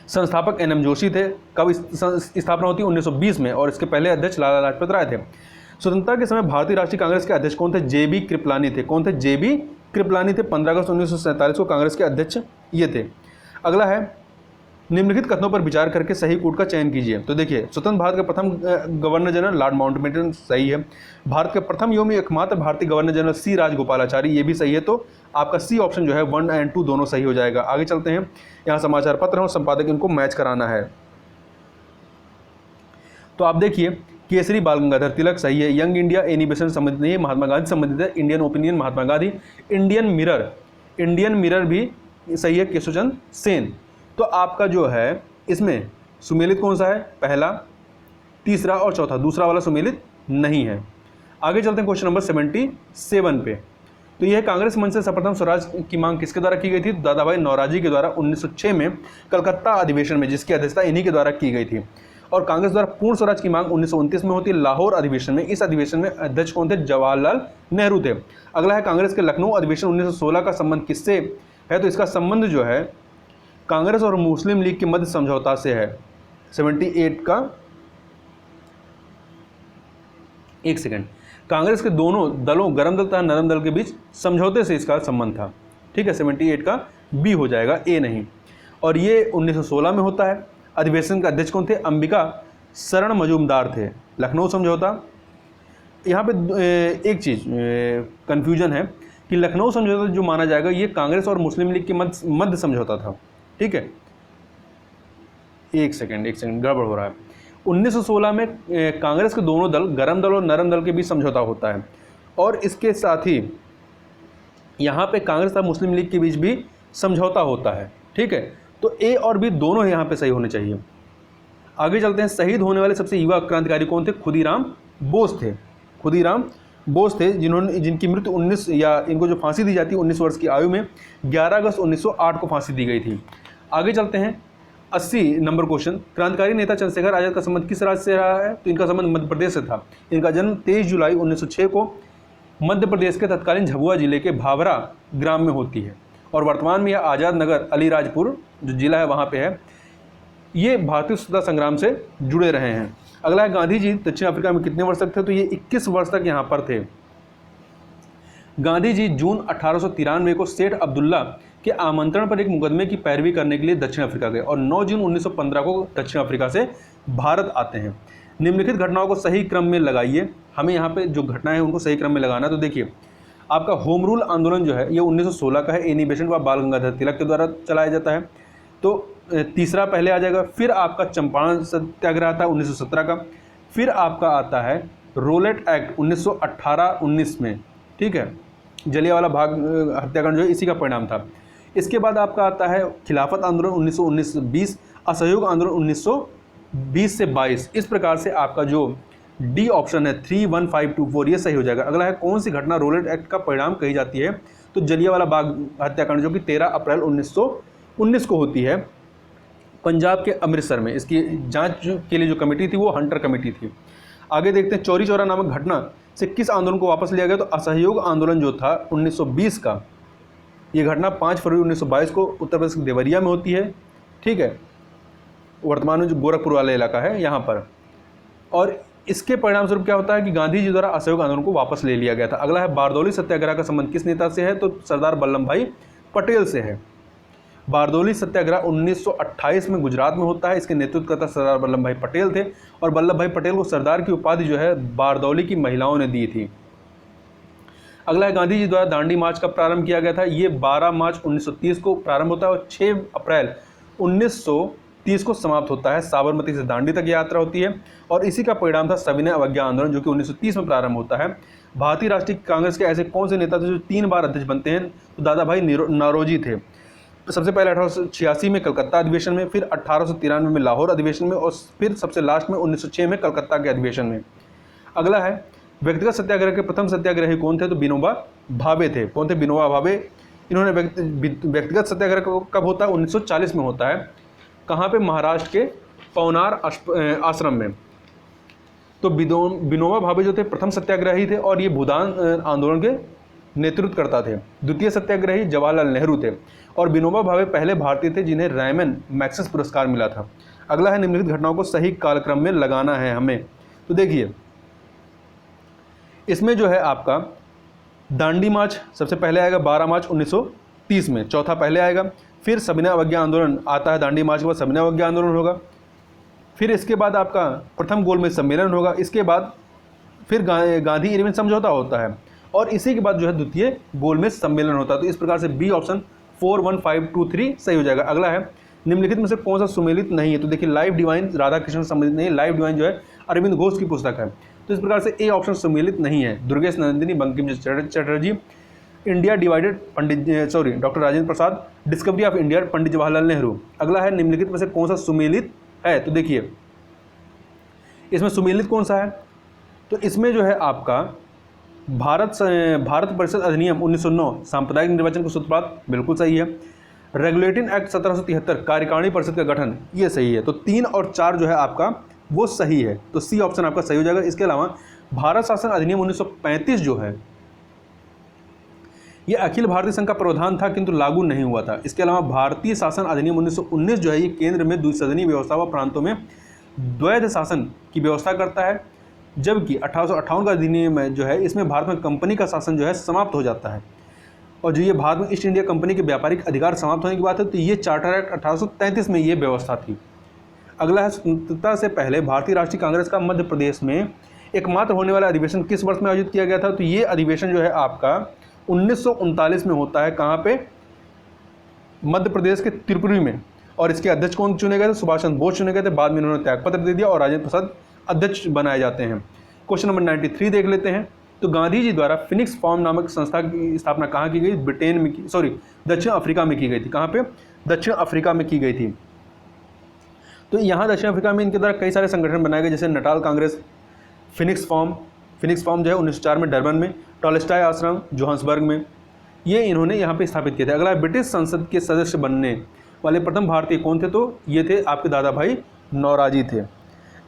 संस्थापक NM जोशी थे। कब स्थापना होती है, 1920 में, और इसके पहले अध्यक्ष लाला लाजपत राय थे। स्वतंत्रता के समय भारतीय राष्ट्रीय कांग्रेस के अध्यक्ष कौन थे, JB कृपलानी थे। कौन थे, JB कृपलानी थे। 15 अगस्त 1947 को कांग्रेस के अध्यक्ष ये थे। अगला है निम्नलिखित कथनों पर विचार करके सही कूट का चयन कीजिए। तो देखिए, स्वतंत्र भारत के प्रथम गवर्नर जनरल लॉर्ड माउंटबेटन सही है। भारत के प्रथम एवं एकमात्र भारतीय गवर्नर जनरल C राजगोपालाचारी, ये भी सही है। तो आपका सी ऑप्शन जो है 1 और 2 दोनों सही हो जाएगा। आगे चलते हैं, यहाँ समाचार पत्र और संपादक इनको मैच कराना है। तो आप देखिए, केसरी बाल गंगाधर तिलक सही है। यंग इंडिया एनी बेसेंट संबंधित नहीं है, महात्मा गांधी संबंधित है। Indian opinion Mahatma Gandhi. Indian mirror भी सही है, केशवचंद सेन। तो आपका जो है इसमें सुमेलित कौन सा है, पहला, तीसरा और चौथा, दूसरा वाला सुमेलित नहीं है। आगे चलते हैं क्वेश्चन नंबर 77 पे। तो यह कांग्रेस मंच से सर्वप्रथम स्वराज की मांग किसके द्वारा की गई थी, दादाभाई नौरोजी के द्वारा 1906 में कलकत्ता अधिवेशन में, जिसकी अध्यक्षता इन्हीं के द्वारा की गई थी। और कांग्रेस द्वारा पूर्ण स्वराज की मांग 1929 में होती है, लाहौर अधिवेशन में। इस अधिवेशन में अध्यक्ष कौन थे, जवाहरलाल नेहरू थे। अगला है कांग्रेस के लखनऊ अधिवेशन 1916 का संबंध किससे है, तो इसका संबंध जो है कांग्रेस और मुस्लिम लीग के मध्य समझौता से है। 78 का, एक सेकेंड, कांग्रेस के दोनों दलों, गरम दल तथा नरम दल के बीच समझौते से इसका संबंध था। ठीक है, 78 का बी हो जाएगा, ए नहीं। और ये 1916 में होता है। अधिवेशन के अध्यक्ष कौन थे, अंबिका शरण मजूमदार थे। लखनऊ समझौता, यहाँ पे एक चीज़ कन्फ्यूजन है कि लखनऊ समझौता जो माना जाएगा ये कांग्रेस और मुस्लिम लीग के मध्य समझौता था। ठीक है, एक सेकेंड गड़बड़ हो रहा है। 1916 में कांग्रेस के दोनों दल, गरम दल और नरम दल के बीच समझौता होता है, और इसके साथ ही यहाँ पे कांग्रेस और मुस्लिम लीग के बीच भी समझौता होता है। ठीक है, तो ए और बी दोनों यहाँ पे सही होने चाहिए। आगे चलते हैं, शहीद होने वाले सबसे युवा क्रांतिकारी कौन थे? खुदीराम बोस थे। खुदीराम बोस थे जिनकी मृत्यु 19 या इनको जो फांसी दी जाती है 19 वर्ष की आयु में 11 अगस्त 1908 को फांसी दी गई थी। आगे चलते हैं, 80 नंबर क्वेश्चन, क्रांतिकारी नेता चंद्रशेखर आजाद का संबंध किस राज्य से रहा है? तो इनका संबंध मध्य प्रदेश से था। इनका जन्म 23 जुलाई 1906 को मध्य प्रदेश के तत्कालीन झाबुआ जिले के भाभरा ग्राम में होती है और वर्तमान में यह आज़ाद नगर अलीराजपुर जो जिला है वहाँ पे है। ये भारतीय स्वतंत्रता संग्राम से जुड़े रहे हैं। अगला है, गांधी जी दक्षिण अफ्रीका में कितने वर्ष तक थे? तो ये 21 वर्ष तक यहाँ पर थे। गांधी जी जून 1893 को सेठ अब्दुल्ला के आमंत्रण पर एक मुकदमे की पैरवी करने के लिए दक्षिण अफ्रीका गए और 9 जून 1915 को दक्षिण अफ्रीका से भारत आते हैं। निम्नलिखित घटनाओं को सही क्रम में लगाइए। हमें यहाँ पे जो घटनाएं हैं उनको सही क्रम में लगाना है। तो देखिए, आपका होम रूल आंदोलन जो है ये 1916 का है, एनी बेसेंट व बाल गंगाधर तिलक के द्वारा चलाया जाता है, तो तीसरा पहले आ जाएगा। फिर आपका चंपारण सत्याग्रह आता है 1917 का। फिर आपका आता है रोलेट एक्ट 1918-19 में, ठीक है, जलियांवाला बाग हत्याकांड जो है इसी का परिणाम था। इसके बाद आपका आता है खिलाफत आंदोलन 1919-20, असहयोग आंदोलन 1920 से 22। इस प्रकार से आपका जो डी ऑप्शन है 31524 ये सही हो जाएगा। अगला है, कौन सी घटना रोलेट एक्ट का परिणाम कही जाती है? तो जलियांवाला बाग हत्याकांड जो कि 13 अप्रैल 1919 को होती है पंजाब के अमृतसर में। इसकी जांच के लिए जो कमेटी थी वो हंटर कमेटी थी। आगे देखते हैं, चौरी चौरा नामक घटना से किस आंदोलन को वापस लिया गया? तो असहयोग आंदोलन जो था 1920 का, ये घटना 5 फरवरी 1922 को उत्तर प्रदेश के देवरिया में होती है, ठीक है, वर्तमान में जो गोरखपुर वाला इलाका है यहाँ पर। और इसके परिणाम स्वरूप क्या होता है कि गांधी जी द्वारा असहयोग आंदोलन को वापस ले लिया गया था। अगला है, बारदौली सत्याग्रह का संबंध किस नेता से है? तो सरदार वल्लभ भाई पटेल से है। बारदौली सत्याग्रह 1928 में गुजरात में होता है। इसके नेतृत्व करता सरदार वल्लभ भाई पटेल थे और वल्लभ भाई पटेल को सरदार की उपाधि जो है बारदौली की महिलाओं ने दी थी। अगला है, गांधी जी द्वारा दांडी मार्च कब प्रारंभ किया गया था? ये 12 मार्च 1930 को प्रारंभ होता है और 6 अप्रैल 1930 को समाप्त होता है। साबरमती से दांडी तक यात्रा होती है और इसी का परिणाम था सविनय अवज्ञा आंदोलन जो कि 1930 में प्रारंभ होता है। भारतीय राष्ट्रीय कांग्रेस के ऐसे कौन से नेता थे जो 3 बार अध्यक्ष बनते हैं? तो दादा भाई नौरोजी थे। सबसे पहले 1886 में कलकत्ता अधिवेशन में, फिर 1893 में लाहौर अधिवेशन में और फिर सबसे लास्ट में 1906 में कलकत्ता के अधिवेशन में। अगला है, व्यक्तिगत सत्याग्रह के प्रथम सत्याग्रही कौन थे? तो विनोबा भावे थे। कौन थे? विनोबा भावे। इन्होंने व्यक्तिगत सत्याग्रह कब होता है? 1940 में होता है। कहाँ पे? महाराष्ट्र के पवनार आश्रम में। तो विनोबा भावे जो थे प्रथम सत्याग्रही थे और ये भूदान आंदोलन के नेतृत्व करता थे। द्वितीय सत्याग्रही जवाहरलाल नेहरू थे और विनोबा भावे पहले भारतीय थे जिन्हें रायमन मैग्सेसे पुरस्कार मिला था। अगला है, निम्नलिखित घटनाओं को सही कालक्रम में लगाना है हमें। तो देखिए, इसमें जो है आपका दांडी मार्च सबसे पहले आएगा 12 मार्च 1930 में, चौथा पहले आएगा। फिर सविनय अवज्ञा आंदोलन आता है, दांडी मार्च के बाद सविनय अवज्ञा आंदोलन होगा। फिर इसके बाद आपका प्रथम गोलमेज सम्मेलन होगा। इसके बाद फिर गांधी इरविन समझौता होता है और इसी के बाद जो है द्वितीय गोलमेज सम्मेलन होता है। तो इस प्रकार से बी ऑप्शन 41523 सही हो जाएगा। अगला है, निम्नलिखित में से कौन सा सुमेलित नहीं है? तो देखिए, लाइफ डिवाइन राधा कृष्ण संबंधित नहीं, लाइफ डिवाइन जो है अरविंद घोष की पुस्तक है। तो इस प्रकार से ए ऑप्शन सुमेलित नहीं है। Durgesh Nandini, Bankim Chatterjee, India divided doctor Rajendra Prasad, discovery of India Pandit Jawaharlal Nehru. अगला है, निम्नलिखित में से कौन सा सुमेलित है? तो देखिए, इसमें सुमेलित कौन सा है? तो इसमें जो है आपका भारत परिषद अधिनियम 1909 सांप्रदायिक निर्वाचन का सूत्रपात बिल्कुल सही है। रेगुलेटिंग एक्ट 1773 कार्यकारिणी परिषद का गठन ये सही है। तो 3 और 4 जो है आपका वो सही है। तो सी ऑप्शन आपका सही हो जाएगा। इसके अलावा भारत शासन अधिनियम 1935 जो है ये अखिल भारतीय संघ का प्रावधान था किंतु लागू नहीं हुआ था। इसके अलावा भारतीय शासन अधिनियम 1919 जो है ये केंद्र में द्विसदनीय व्यवस्था व प्रांतों में द्वैध शासन की व्यवस्था करता है, जबकि 1858 का अधिनियम जो है इसमें भारत में कंपनी का शासन जो है समाप्त हो जाता है। और जो ये भारत में ईस्ट इंडिया कंपनी के व्यापारिक अधिकार समाप्त होने की बात है तो ये चार्टर एक्ट 1833 में ये व्यवस्था थी। अगला है, स्वतंत्रता से पहले भारतीय राष्ट्रीय कांग्रेस का मध्य प्रदेश में एकमात्र होने वाला अधिवेशन किस वर्ष में आयोजित किया गया था? तो ये अधिवेशन जो है आपका 1939 में होता है। कहाँ पे? मध्य प्रदेश के त्रिपुरी में। और इसके अध्यक्ष कौन चुने गए थे? सुभाष चंद्र बोस चुने गए थे। बाद में इन्होंने त्यागपत्र दे दिया और राजेंद्र प्रसाद अध्यक्ष बनाए जाते हैं। क्वेश्चन नंबर 93 देख लेते हैं। तो गांधी जी द्वारा फिनिक्स फॉर्म नामक संस्था की स्थापना कहाँ की गई? ब्रिटेन में दक्षिण अफ्रीका में की गई थी। कहाँ पे? दक्षिण अफ्रीका में की गई थी। तो यहाँ दक्षिण अफ्रीका में इनके द्वारा कई सारे संगठन बनाए गए, जैसे नटाल कांग्रेस, फिनिक्स फॉर्म जो है 1904 में डरबन में, टॉलस्टॉय आश्रम जोहान्सबर्ग में, ये इन्होंने यहाँ पे स्थापित किए थे। अगला ब्रिटिश संसद के सदस्य बनने वाले प्रथम भारतीय कौन थे, तो ये थे आपके दादा भाई नौरोजी थे।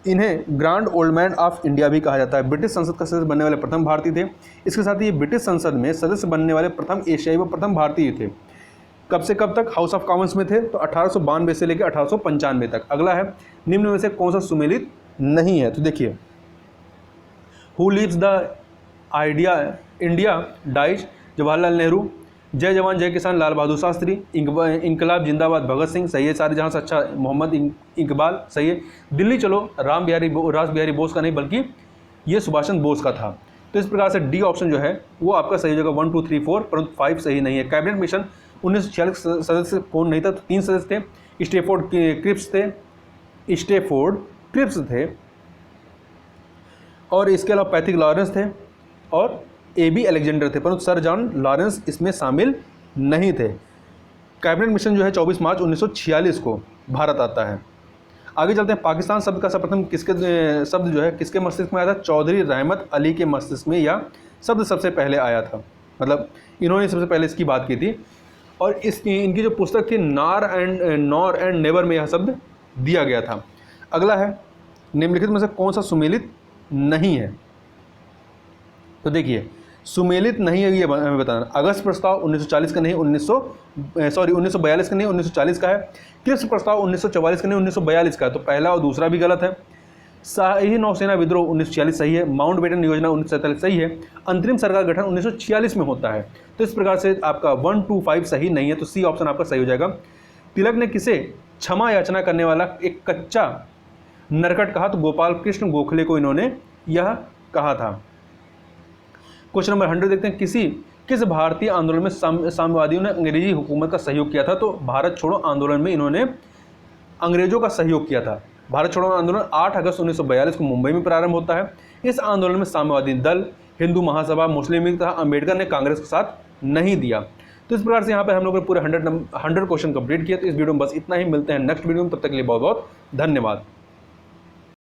इन्हें grand old man of India भी कहा जाता है। ब्रिटिश संसद का सदस्य बनने वाले प्रथम भारतीय थे। इसके साथ ही ये ब्रिटिश संसद में सदस्य बनने वाले प्रथम एशियाई व प्रथम भारतीय थे। कब से कब तक हाउस ऑफ कॉमन्स में थे, तो 1892 से लेकर 1895 तक। अगला है निम्न में से कौन सा सुमेलित नहीं है, तो देखिए who lives the idea India dies, Jawaharlal Nehru. जय जवान जय किसान लाल बहादुर शास्त्री। इंकलाब जिंदाबाद भगत सिंह, सही है। सारे जहाँ से अच्छा मोहम्मद इकबाल, सही है। दिल्ली चलो रास बिहारी बोस का नहीं बल्कि ये सुभाष चंद्र बोस का था। तो इस प्रकार से डी ऑप्शन जो है वो आपका सही हो जाएगा 1 2 3 4, परंतु 5 सही नहीं है। कैबिनेट मिशन 1946 सदस्य कौन नहीं था, तो 3 सदस्य थे। स्टेफोर्ड क्रिप्स थे और इसके अलावा पैथिक लॉरेंस थे और AB अलेक्जेंडर थे, परंतु सर जॉन लॉरेंस इसमें शामिल नहीं थे। कैबिनेट मिशन जो है 24 मार्च 1946 को भारत आता है। आगे चलते हैं। पाकिस्तान शब्द का सर्वप्रथम शब्द जो है किसके मस्तिष्क में आया था, चौधरी रहमत अली के मस्तिष्क में यह शब्द सबसे पहले आया था, मतलब इन्होंने सबसे पहले इसकी बात की थी। और इनकी जो पुस्तक थी नॉर एंड नेवर में यह शब्द दिया गया था। अगला है निम्नलिखित में से कौन सा सुमेलित नहीं है, तो देखिए सुमेलित नहीं है ये हमें बताना। अगस्त प्रस्ताव 1940 का नहीं 1942 का नहीं 1940 का है। क्रिप्स प्रस्ताव 1944 का नहीं 1942 का है, तो पहला और दूसरा भी गलत है। शाही नौसेना विद्रोह 1946 सही है। माउंटबेटन योजना 1947 सही है। अंतरिम सरकार गठन 1946 में होता है। तो इस प्रकार से आपका 1 2 5 सही नहीं है, तो सी ऑप्शन आपका सही हो जाएगा। तिलक ने किसे क्षमा याचना करने वाला एक कच्चा नरकट कहा, तो गोपाल कृष्ण गोखले को इन्होंने यह कहा था। क्वेश्चन नंबर 100 देखते हैं। किस भारतीय आंदोलन में साम्यवादियों ने अंग्रेजी हुकूमत का सहयोग किया था, तो भारत छोड़ो आंदोलन में इन्होंने अंग्रेजों का सहयोग किया था। भारत छोड़ो आंदोलन 8 अगस्त 1942 को मुंबई में प्रारंभ होता है। इस आंदोलन में साम्यवादी दल, हिंदू महासभा, मुस्लिम लीग तथा अम्बेडकर ने कांग्रेस का साथ नहीं दिया। तो इस प्रकार से यहाँ पर हम लोग ने पूरे 100 क्वेश्चन कंप्लीट किया। तो इस वीडियो में बस इतना ही। मिलते हैं नेक्स्ट वीडियो में, तब तक के लिए बहुत बहुत धन्यवाद।